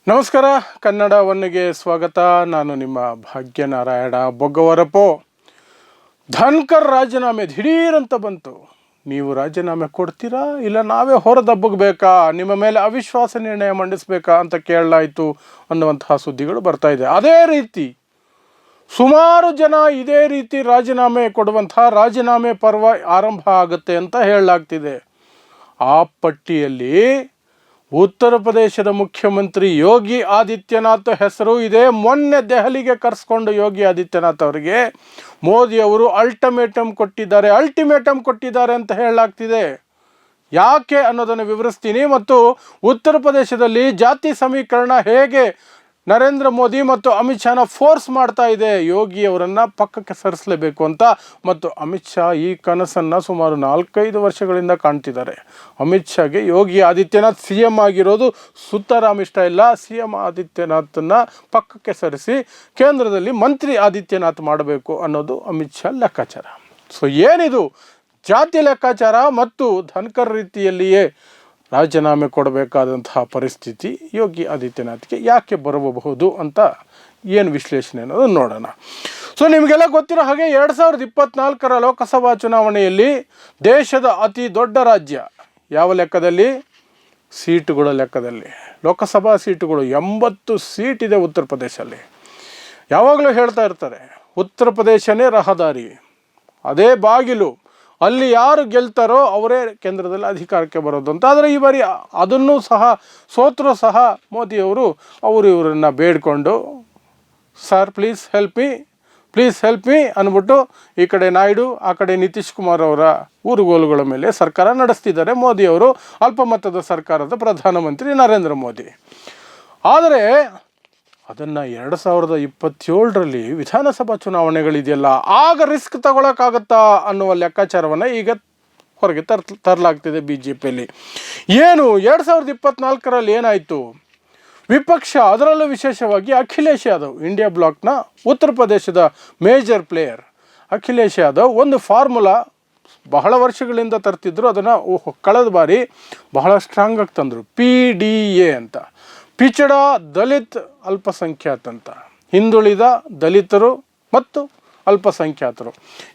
ನಮಸ್ಕಾರ, ಕನ್ನಡ ಒನ್ಗೆ ಸ್ವಾಗತ. ನಾನು ನಿಮ್ಮ ಭಾಗ್ಯನಾರಾಯಣ ಬೊಗ್ಗವರಪೋ. ಧನ್ಕರ್ ರಾಜೀನಾಮೆ ದಿಢೀರಂತ ಬಂತು. ನೀವು ರಾಜೀನಾಮೆ ಕೊಡ್ತೀರಾ ಇಲ್ಲ ನಾವೇ ಹೊರದಬ್ಬಗಬೇಕಾ, ನಿಮ್ಮ ಮೇಲೆ ಅವಿಶ್ವಾಸ ನಿರ್ಣಯ ಮಂಡಿಸಬೇಕಾ ಅಂತ ಕೇಳಲಾಯಿತು ಅನ್ನುವಂತಹ ಸುದ್ದಿಗಳು ಬರ್ತಾ ಇದೆ. ಅದೇ ರೀತಿ ಸುಮಾರು ಜನ ಇದೇ ರೀತಿ ರಾಜೀನಾಮೆ ಕೊಡುವಂತಹ ರಾಜೀನಾಮೆ ಪರ್ವ ಆರಂಭ ಆಗುತ್ತೆ ಅಂತ ಹೇಳಲಾಗ್ತಿದೆ. ಆ ಪಟ್ಟಿಯಲ್ಲಿ ಉತ್ತರ ಪ್ರದೇಶದ ಮುಖ್ಯಮಂತ್ರಿ ಯೋಗಿ ಆದಿತ್ಯನಾಥ್ ಹೆಸರು ಇದೆ. ಮೊನ್ನೆ ದೆಹಲಿಗೆ ಕರೆಸ್ಕೊಂಡು ಯೋಗಿ ಆದಿತ್ಯನಾಥ್ ಅವರಿಗೆ ಮೋದಿ ಅವರು ಅಲ್ಟಿಮೇಟಮ್ ಕೊಟ್ಟಿದ್ದಾರೆ ಅಂತ ಹೇಳಲಾಗ್ತಿದೆ. ಯಾಕೆ ಅನ್ನೋದನ್ನು ವಿವರಿಸ್ತೀನಿ. ಮತ್ತು ಉತ್ತರ ಪ್ರದೇಶದಲ್ಲಿ ಜಾತಿ ಸಮೀಕರಣ ಹೇಗೆ ನರೇಂದ್ರ ಮೋದಿ ಮತ್ತು ಅಮಿತ್ ಶಾನ ಫೋರ್ಸ್ ಮಾಡ್ತಾ ಇದೆ ಯೋಗಿ ಅವರನ್ನು ಪಕ್ಕಕ್ಕೆ ಸರಿಸಲೇಬೇಕು ಅಂತ. ಮತ್ತು ಅಮಿತ್ ಶಾ ಈ ಕನಸನ್ನು ಸುಮಾರು 4-5 ವರ್ಷಗಳಿಂದ ಕಾಣ್ತಿದ್ದಾರೆ. ಅಮಿತ್ ಶಾಗೆ ಯೋಗಿ ಆದಿತ್ಯನಾಥ್ ಸಿ ಎಮ್ ಆಗಿರೋದು ಸುತ್ತರಾಮ್ ಇಷ್ಟ ಇಲ್ಲ. ಸಿ ಎಮ್ ಆದಿತ್ಯನಾಥನ್ನು ಪಕ್ಕಕ್ಕೆ ಸರಿಸಿ ಕೇಂದ್ರದಲ್ಲಿ ಮಂತ್ರಿ ಆದಿತ್ಯನಾಥ್ ಮಾಡಬೇಕು ಅನ್ನೋದು ಅಮಿತ್ ಶಾ ಲೆಕ್ಕಾಚಾರ. ಸೊ ಏನಿದು ಜಾತಿ ಲೆಕ್ಕಾಚಾರ ಮತ್ತು ಧನ್ಕರ್ ರೀತಿಯಲ್ಲಿಯೇ ರಾಜೀನಾಮೆ ಕೊಡಬೇಕಾದಂತಹ ಪರಿಸ್ಥಿತಿ ಯೋಗಿ ಆದಿತ್ಯನಾಥ್ಗೆ ಯಾಕೆ ಬರಬಹುದು ಅಂತ ಏನು ವಿಶ್ಲೇಷಣೆ ಅನ್ನೋದನ್ನು ನೋಡೋಣ. ಸೊ ನಿಮಗೆಲ್ಲ ಗೊತ್ತಿರೋ ಹಾಗೆ 2024 ಲೋಕಸಭಾ ಚುನಾವಣೆಯಲ್ಲಿ ದೇಶದ ಅತಿ ದೊಡ್ಡ ರಾಜ್ಯ ಯಾವ ಲೆಕ್ಕದಲ್ಲಿ, ಸೀಟುಗಳ ಲೆಕ್ಕದಲ್ಲಿ, ಲೋಕಸಭಾ ಸೀಟುಗಳು 80 ಸೀಟ್ ಇದೆ ಉತ್ತರ ಪ್ರದೇಶದಲ್ಲಿ. ಯಾವಾಗಲೂ ಹೇಳ್ತಾ ಇರ್ತಾರೆ ಉತ್ತರ ಪ್ರದೇಶನೇ ರಹದಾರಿ, ಅದೇ ಬಾಗಿಲು, ಅಲ್ಲಿ ಯಾರು ಗೆಲ್ತಾರೋ ಅವರೇ ಕೇಂದ್ರದಲ್ಲಿ ಅಧಿಕಾರಕ್ಕೆ ಬರೋದು ಅಂತ. ಆದರೆ ಈ ಬಾರಿ ಅದನ್ನು ಸಹ ಸೋತರೂ ಸಹ ಮೋದಿಯವರು ಇವರನ್ನು ಬೇಡಿಕೊಂಡು ಸರ್ ಪ್ಲೀಸ್ ಹೆಲ್ಪ್ ಮೀ ಅಂದ್ಬಿಟ್ಟು ಈ ಕಡೆ ನಾಯ್ಡು ಆ ಕಡೆ ನಿತೀಶ್ ಕುಮಾರ್ ಅವರ ಊರುಗೋಲುಗಳ ಮೇಲೆ ಸರ್ಕಾರ ನಡೆಸ್ತಿದ್ದಾರೆ ಮೋದಿಯವರು, ಅಲ್ಪಮತದ ಸರ್ಕಾರದ ಪ್ರಧಾನಮಂತ್ರಿ ನರೇಂದ್ರ ಮೋದಿ. ಆದರೆ ಅದನ್ನು 2027 ವಿಧಾನಸಭಾ ಚುನಾವಣೆಗಳಿದೆಯಲ್ಲ, ಆಗ ರಿಸ್ಕ್ ತಗೊಳಕ್ಕಾಗತ್ತಾ ಅನ್ನುವ ಲೆಕ್ಕಾಚಾರವನ್ನು ಈಗ ಹೊರಗೆ ತರಲಾಗ್ತಿದೆ ಬಿ ಜೆ ಪಿಯಲ್ಲಿ. ಏನು 2024 ಏನಾಯಿತು, ವಿಪಕ್ಷ ಅದರಲ್ಲೂ ವಿಶೇಷವಾಗಿ ಅಖಿಲೇಶ್ ಯಾದವ್, ಇಂಡಿಯಾ ಬ್ಲಾಕ್ನ ಉತ್ತರ ಪ್ರದೇಶದ ಮೇಜರ್ ಪ್ಲೇಯರ್ ಅಖಿಲೇಶ್ ಯಾದವ್ ಒಂದು ಫಾರ್ಮುಲಾ ಬಹಳ ವರ್ಷಗಳಿಂದ ತರ್ತಿದ್ರು. ಅದನ್ನು ಕಳೆದ ಬಾರಿ ಬಹಳ ಸ್ಟ್ರಾಂಗಾಗಿ ತಂದರು. PDA ಅಂತ, ಪಿಚಡ ದಲಿತ್ ಅಲ್ಪಸಂಖ್ಯಾತ ಅಂತ, ಹಿಂದುಳಿದ ದಲಿತರು ಮತ್ತು ಅಲ್ಪಸಂಖ್ಯಾತರು,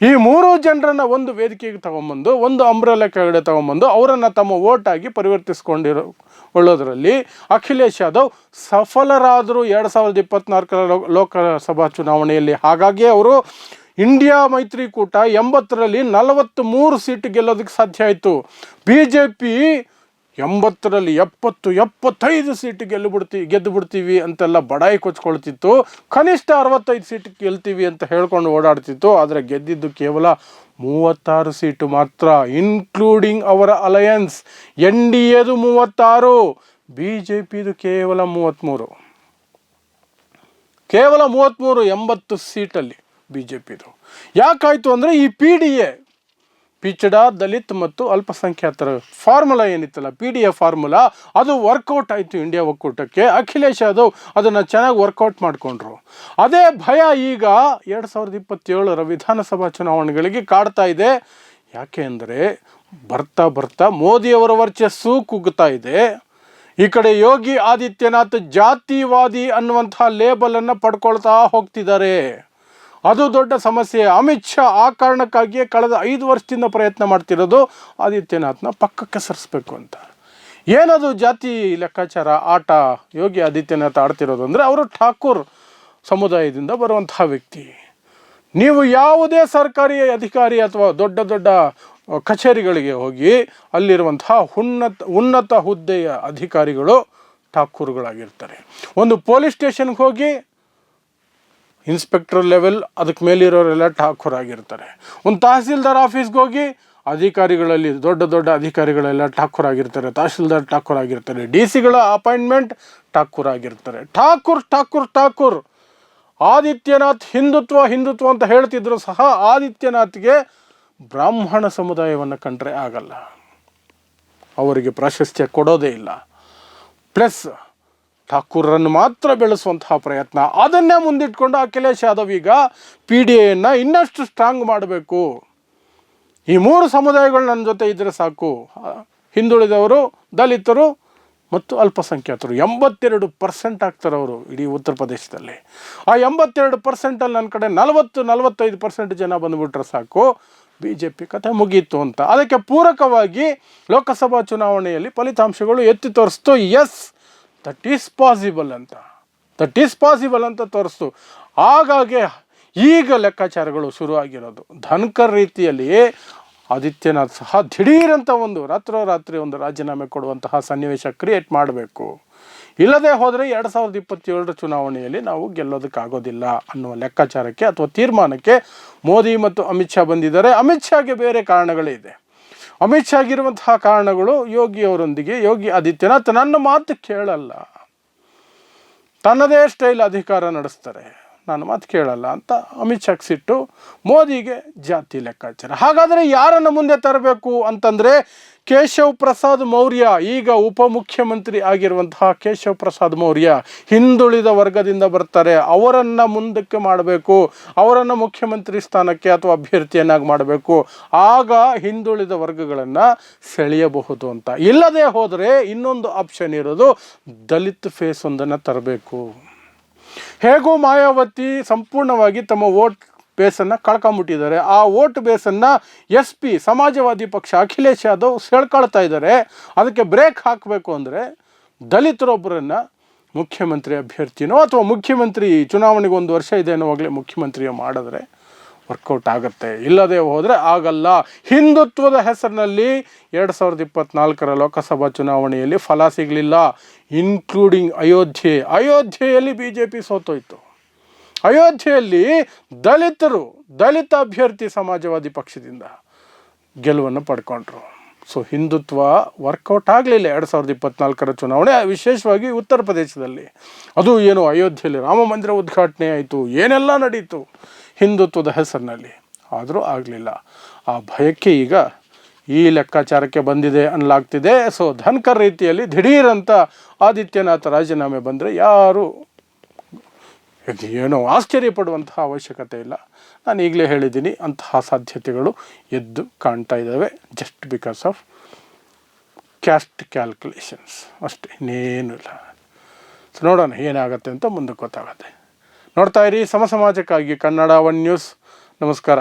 ಈ 3 ಜನರನ್ನು ಒಂದು ವೇದಿಕೆಗೆ ತಗೊಂಬಂದು ಒಂದು ಅಂಬ್ರೆಲಾ ಕೆಳಗಡೆ ತಗೊಂಬಂದು ಅವರನ್ನು ತಮ್ಮ ಓಟಾಗಿ ಪರಿವರ್ತಿಸ್ಕೊಳ್ಳೋದ್ರಲ್ಲಿ ಅಖಿಲೇಶ್ ಯಾದವ್ ಸಫಲರಾದರು 2024 ಲೋಕಸಭಾ ಚುನಾವಣೆಯಲ್ಲಿ. ಹಾಗಾಗಿ ಅವರು ಇಂಡಿಯಾ ಮೈತ್ರಿಕೂಟ 80ರಲ್ಲಿ 43 ಸೀಟ್ ಗೆಲ್ಲೋದಕ್ಕೆ ಸಾಧ್ಯ ಆಯಿತು. BJP 80ರಲ್ಲಿ 75 ಸೀಟ್ ಗೆದ್ದು ಬಿಡ್ತೀವಿ ಅಂತೆಲ್ಲ ಬಡಾಯಿ ಕೊಚ್ಕೊಳ್ತಿತ್ತು. ಕನಿಷ್ಠ 65 ಸೀಟ್ ಗೆಲ್ತೀವಿ ಅಂತ ಹೇಳ್ಕೊಂಡು ಓಡಾಡ್ತಿತ್ತು. ಆದರೆ ಗೆದ್ದಿದ್ದು ಕೇವಲ 36 ಸೀಟು ಮಾತ್ರ, ಇನ್ಕ್ಲೂಡಿಂಗ್ ಅವರ ಅಲಯನ್ಸ್. NDAದು 36, BJPದು ಕೇವಲ 33. 80 ಸೀಟಲ್ಲಿ BJPದು. ಯಾಕಾಯಿತು ಅಂದರೆ ಈ PDA, ಪಿಚಡ ದಲಿತ್ ಮತ್ತು ಅಲ್ಪಸಂಖ್ಯಾತರ ಫಾರ್ಮುಲಾ ಏನಿತ್ತಲ್ಲ, PDA ಫಾರ್ಮುಲಾ, ಅದು ವರ್ಕೌಟ್ ಆಯಿತು ಇಂಡಿಯಾ ಒಕ್ಕೂಟಕ್ಕೆ. ಅಖಿಲೇಶ್ ಯಾದವ್ ಅದನ್ನು ಚೆನ್ನಾಗಿ ವರ್ಕೌಟ್ ಮಾಡಿಕೊಂಡ್ರು. ಅದೇ ಭಯ ಈಗ 2027 ವಿಧಾನಸಭಾ ಚುನಾವಣೆಗಳಿಗೆ ಕಾಡ್ತಾ ಇದೆ. ಯಾಕೆ ಅಂದರೆ ಬರ್ತಾ ಮೋದಿಯವರ ವರ್ಚಸ್ಸು ಕುಗ್ಗುತ್ತಾ ಇದೆ. ಈ ಕಡೆ ಯೋಗಿ ಆದಿತ್ಯನಾಥ್ ಜಾತಿವಾದಿ ಅನ್ನುವಂತಹ ಲೇಬಲನ್ನು ಪಡ್ಕೊಳ್ತಾ ಹೋಗ್ತಿದ್ದಾರೆ. ಅದು ದೊಡ್ಡ ಸಮಸ್ಯೆ. ಅಮಿತ್ ಶಾ ಆ ಕಾರಣಕ್ಕಾಗಿಯೇ ಕಳೆದ 5 ವರ್ಷದಿಂದ ಪ್ರಯತ್ನ ಮಾಡ್ತಿರೋದು ಆದಿತ್ಯನಾಥ್ನ ಪಕ್ಕಕ್ಕೆ ಸರಿಸಬೇಕು ಅಂತ. ಏನದು ಜಾತಿ ಲೆಕ್ಕಾಚಾರ ಆಟ ಯೋಗಿ ಆದಿತ್ಯನಾಥ್ ಆಡ್ತಿರೋದು ಅಂದರೆ, ಅವರು ಠಾಕೂರ್ ಸಮುದಾಯದಿಂದ ಬರುವಂತಹ ವ್ಯಕ್ತಿ. ನೀವು ಯಾವುದೇ ಸರ್ಕಾರಿ ಅಧಿಕಾರಿ ಅಥವಾ ದೊಡ್ಡ ಕಚೇರಿಗಳಿಗೆ ಹೋಗಿ ಅಲ್ಲಿರುವಂತಹ ಉನ್ನತ ಹುದ್ದೆಯ ಅಧಿಕಾರಿಗಳು ಠಾಕೂರ್ಗಳಾಗಿರ್ತಾರೆ. ಒಂದು ಪೊಲೀಸ್ ಸ್ಟೇಷನ್ಗೆ ಹೋಗಿ ಇನ್ಸ್ಪೆಕ್ಟರ್ ಲೆವೆಲ್ ಅದಕ್ಕೆ ಮೇಲಿರೋರೆಲ್ಲ ಠಾಕೂರ್ ಆಗಿರ್ತಾರೆ. ಒಂದು ತಹಸೀಲ್ದಾರ್ ಆಫೀಸ್ಗೆ ಹೋಗಿ ಅಧಿಕಾರಿಗಳಲ್ಲಿ ದೊಡ್ಡ ಅಧಿಕಾರಿಗಳೆಲ್ಲ ಠಾಕೂರ್ ಆಗಿರ್ತಾರೆ, ತಹಸೀಲ್ದಾರ್ ಠಾಕೂರ್ ಆಗಿರ್ತಾರೆ, DC ಗಳ ಅಪಾಯಿಂಟ್ಮೆಂಟ್ ಠಾಕೂರ್ ಆಗಿರ್ತಾರೆ. ಠಾಕೂರ್ ಆದಿತ್ಯನಾಥ್ ಹಿಂದುತ್ವ ಅಂತ ಹೇಳ್ತಿದ್ರು ಸಹ ಆದಿತ್ಯನಾಥ್ಗೆ ಬ್ರಾಹ್ಮಣ ಸಮುದಾಯವನ್ನು ಕಂಡ್ರೆ ಆಗಲ್ಲ, ಅವರಿಗೆ ಪ್ರಾಶಸ್ತ್ಯ ಕೊಡೋದೇ ಇಲ್ಲ. ಪ್ಲಸ್ ಠಾಕೂರನ್ನು ಮಾತ್ರ ಬೆಳೆಸುವಂತಹ ಪ್ರಯತ್ನ, ಅದನ್ನೇ ಮುಂದಿಟ್ಕೊಂಡು ಅಖಿಲೇಶ್ ಯಾದವ್ ಈಗ PDAಯನ್ನು ಇನ್ನಷ್ಟು ಸ್ಟ್ರಾಂಗ್ ಮಾಡಬೇಕು. ಈ 3 ಸಮುದಾಯಗಳು ನನ್ನ ಜೊತೆ ಇದ್ದರೆ ಸಾಕು, ಹಿಂದುಳಿದವರು, ದಲಿತರು, ಮತ್ತು ಅಲ್ಪಸಂಖ್ಯಾತರು 82% ಆಗ್ತಾರೆ ಅವರು ಇಡೀ ಉತ್ತರ ಪ್ರದೇಶದಲ್ಲಿ. ಆ 82%ಅಲ್ಲಿ ನನ್ನ ಕಡೆ 40-45% ಜನ ಬಂದುಬಿಟ್ರೆ ಸಾಕು, ಬಿ ಜೆ ಪಿ ಕಥೆ ಮುಗೀತು ಅಂತ. ಅದಕ್ಕೆ ಪೂರಕವಾಗಿ ಲೋಕಸಭಾ ಚುನಾವಣೆಯಲ್ಲಿ ಫಲಿತಾಂಶಗಳು ಎತ್ತಿ ತೋರಿಸ್ತು, ಎಸ್ ದಟ್ ಈಸ್ ಪಾಸಿಬಲ್ ಅಂತ ತೋರಿಸ್ತು. ಹಾಗಾಗಿ ಈಗ ಲೆಕ್ಕಾಚಾರಗಳು ಶುರುವಾಗಿರೋದು. ಧನ್ಕರ್ ರೀತಿಯಲ್ಲಿ ಆದಿತ್ಯನಾಥ್ ಸಹ ದಿಢೀರಂತ ಒಂದು ರಾತ್ರೋರಾತ್ರಿ ಒಂದು ರಾಜೀನಾಮೆ ಕೊಡುವಂತಹ ಸನ್ನಿವೇಶ ಕ್ರಿಯೇಟ್ ಮಾಡಬೇಕು. ಇಲ್ಲದೆ ಹೋದರೆ 2027 ಚುನಾವಣೆಯಲ್ಲಿ ನಾವು ಗೆಲ್ಲೋದಕ್ಕಾಗೋದಿಲ್ಲ ಅನ್ನುವ ಲೆಕ್ಕಾಚಾರಕ್ಕೆ ಅಥವಾ ತೀರ್ಮಾನಕ್ಕೆ ಮೋದಿ ಮತ್ತು ಅಮಿತ್ ಶಾ ಬಂದಿದ್ದಾರೆ. ಅಮಿತ್ ಶಾಗೆ ಬೇರೆ ಕಾರಣಗಳಿದೆ. ಅಮಿತ್ ಶಾಗಿರುವಂತಹ ಕಾರಣಗಳು ಯೋಗಿ ಆದಿತ್ಯನಾಥ್ ನನ್ನ ಮಾತು ಕೇಳಲ್ಲ, ತನ್ನದೇ ಸ್ಟೈಲ್ ಅಧಿಕಾರ ನಡೆಸ್ತಾರೆ, ನಾನು ಮಾತು ಕೇಳಲ್ಲ ಅಂತ ಅಮಿತ್ ಶಾಗೆ ಸಿಟ್ಟು, ಮೋದಿಗೆ ಜಾತಿ ಲೆಕ್ಕಾಚಾರ. ಹಾಗಾದರೆ ಯಾರನ್ನು ಮುಂದೆ ತರಬೇಕು ಅಂತಂದರೆ ಕೇಶವ್ ಪ್ರಸಾದ್ ಮೌರ್ಯ, ಈಗ ಉಪಮುಖ್ಯಮಂತ್ರಿ ಆಗಿರುವಂತಹ ಕೇಶವ್ ಪ್ರಸಾದ್ ಮೌರ್ಯ ಹಿಂದುಳಿದ ವರ್ಗದಿಂದ ಬರ್ತಾರೆ, ಅವರನ್ನು ಮುಂದಕ್ಕೆ ಮಾಡಬೇಕು, ಅವರನ್ನು ಮುಖ್ಯಮಂತ್ರಿ ಸ್ಥಾನಕ್ಕೆ ಅಥವಾ ಅಭ್ಯರ್ಥಿಯನ್ನಾಗಿ ಮಾಡಬೇಕು. ಆಗ ಹಿಂದುಳಿದ ವರ್ಗಗಳನ್ನು ಸೆಳೆಯಬಹುದು ಅಂತ. ಇಲ್ಲದೆ ಹೋದರೆ ಇನ್ನೊಂದು ಆಪ್ಷನ್ ಇರೋದು ದಲಿತ್ ಫೇಸ್ ಒಂದನ್ನು ತರಬೇಕು. ಹೇಗೂ ಮಾಯಾವತಿ ಸಂಪೂರ್ಣವಾಗಿ ತಮ್ಮ ವೋಟ್ ಬೇಸನ್ನು ಕಳ್ಕೊಂಬಿಟ್ಟಿದ್ದಾರೆ. ಆ ವೋಟ್ ಬೇಸನ್ನು SP ಸಮಾಜವಾದಿ ಪಕ್ಷ ಅಖಿಲೇಶ್ ಯಾದವ್ ಸೆಳ್ಕೊಳ್ತಾ ಇದ್ದಾರೆ. ಅದಕ್ಕೆ ಬ್ರೇಕ್ ಹಾಕಬೇಕು ಅಂದರೆ ದಲಿತರೊಬ್ಬರನ್ನು ಮುಖ್ಯಮಂತ್ರಿ ಅಭ್ಯರ್ಥಿನೋ ಅಥವಾ ಮುಖ್ಯಮಂತ್ರಿ ಚುನಾವಣೆಗೆ 1 ವರ್ಷ ಇದೆ ಅನ್ನೋವಾಗಲೇ ಮುಖ್ಯಮಂತ್ರಿಯೋ ಮಾಡಿದ್ರೆ ವರ್ಕೌಟ್ ಆಗುತ್ತೆ. ಇಲ್ಲದೆ ಹೋದರೆ ಆಗಲ್ಲ. ಹಿಂದುತ್ವದ ಹೆಸರಿನಲ್ಲಿ 2024 ಲೋಕಸಭಾ ಚುನಾವಣೆಯಲ್ಲಿ ಫಲ ಸಿಗಲಿಲ್ಲ, ಇನ್ಕ್ಲೂಡಿಂಗ್ ಅಯೋಧ್ಯೆಯಲ್ಲಿ BJP ಸೋತೋಯ್ತು. ಅಯೋಧ್ಯೆಯಲ್ಲಿ ದಲಿತ ಅಭ್ಯರ್ಥಿ ಸಮಾಜವಾದಿ ಪಕ್ಷದಿಂದ ಗೆಲುವನ್ನು ಪಡ್ಕೊಂಡ್ರು. ಸೊ ಹಿಂದುತ್ವ ವರ್ಕೌಟ್ ಆಗಲಿಲ್ಲ 2024 ಚುನಾವಣೆ, ವಿಶೇಷವಾಗಿ ಉತ್ತರ ಪ್ರದೇಶದಲ್ಲಿ. ಅದು ಏನು ಅಯೋಧ್ಯೆಯಲ್ಲಿ ರಾಮ ಮಂದಿರ ಉದ್ಘಾಟನೆ ಆಯಿತು, ಏನೆಲ್ಲ ನಡೀತು ಹಿಂದುತ್ವದ ಹೆಸರಿನಲ್ಲಿ, ಆದರೂ ಆಗಲಿಲ್ಲ. ಆ ಭಯಕ್ಕೆ ಈಗ ಈ ಲೆಕ್ಕಾಚಾರಕ್ಕೆ ಬಂದಿದೆ ಅನ್ನಲಾಗ್ತಿದೆ. ಸೊ ಧನ್ಕರ್ ರೀತಿಯಲ್ಲಿ ದಿಢೀರಂತ ಆದಿತ್ಯನಾಥ್ ರಾಜೀನಾಮೆ ಬಂದರೆ ಯಾರು ಏನೋ ಆಶ್ಚರ್ಯಪಡುವಂತಹ ಅವಶ್ಯಕತೆ ಇಲ್ಲ. ನಾನು ಈಗಲೇ ಹೇಳಿದ್ದೀನಿ, ಅಂತಹ ಸಾಧ್ಯತೆಗಳು ಎದ್ದು ಕಾಣ್ತಾ ಇದ್ದಾವೆ, just because of caste calculations ಅಷ್ಟೇ, ಇನ್ನೇನು ಇಲ್ಲ. ಸೊ ನೋಡೋಣ ಏನಾಗುತ್ತೆ ಅಂತ ಮುಂದಕ್ಕೆ ಗೊತ್ತಾಗುತ್ತೆ. ನೋಡ್ತಾ ಇರಿ ಸಮಾಜಕ್ಕಾಗಿ ಕನ್ನಡ 1 ನ್ಯೂಸ್. ನಮಸ್ಕಾರ.